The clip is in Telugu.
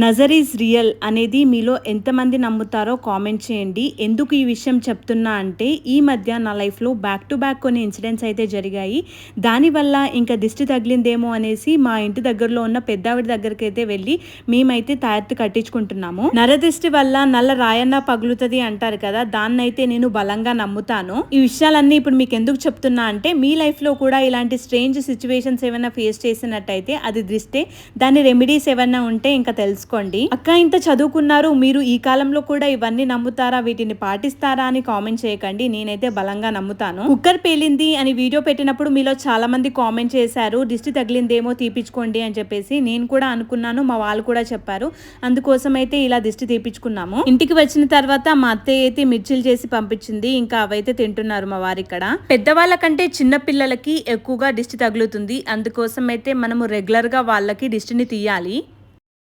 నజర్ ఈజ్ రియల్ అనేది మీలో ఎంతమంది నమ్ముతారో కామెంట్ చేయండి. ఎందుకు ఈ విషయం చెప్తున్నా అంటే ఈ మధ్య నా లైఫ్లో బ్యాక్ టు బ్యాక్ కొన్ని ఇన్సిడెంట్స్ అయితే జరిగాయి. దానివల్ల ఇంకా దిష్టి తగిలిందేమో అనేసి మా ఇంటి దగ్గరలో ఉన్న పెద్దావిడ దగ్గరికి అయితే వెళ్ళి మేమైతే తాయెత్తు కట్టించుకుంటున్నాము. నరదిష్టి వల్ల నల్ల రాయన్న పగులుతుంది అంటారు కదా, దాన్నైతే నేను బలంగా నమ్ముతాను. ఈ విషయాలన్నీ ఇప్పుడు మీకు ఎందుకు చెప్తున్నా అంటే మీ లైఫ్లో కూడా ఇలాంటి స్ట్రేంజ్ సిచ్యువేషన్స్ ఏమైనా ఫేస్ చేసినట్టయితే అది దృష్టే. దాని రెమెడీస్ ఏమైనా ఉంటే ఇంకా తెలుసుకోండి. అక్క ఇంత చదువుకున్నారు, మీరు ఈ కాలంలో కూడా ఇవన్నీ నమ్ముతారా, వీటిని పాటిస్తారా అని కామెంట్ చేయకండి. నేనైతే బలంగా నమ్ముతాను. కుక్కర్ పేలింది అని వీడియో పెట్టినప్పుడు మీలో చాలా మంది కామెంట్ చేశారు, దిష్టి తగిలిందేమో తీపించుకోండి అని చెప్పేసి. నేను కూడా అనుకున్నాను, మా వాళ్ళు కూడా చెప్పారు. అందుకోసం అయితే ఇలా దిష్టి తీపించుకున్నాము. ఇంటికి వచ్చిన తర్వాత మా అత్తయ్య అయితే మిర్చిలు చేసి పంపించింది. ఇంకా అవైతే తింటున్నారు మా వారు. ఇక్కడ పెద్దవాళ్ళ కంటే చిన్న పిల్లలకి ఎక్కువగా దిష్టి తగులుతుంది. అందుకోసం అయితే మనము రెగ్యులర్ గా వాళ్ళకి దిష్టిని తీయాలి.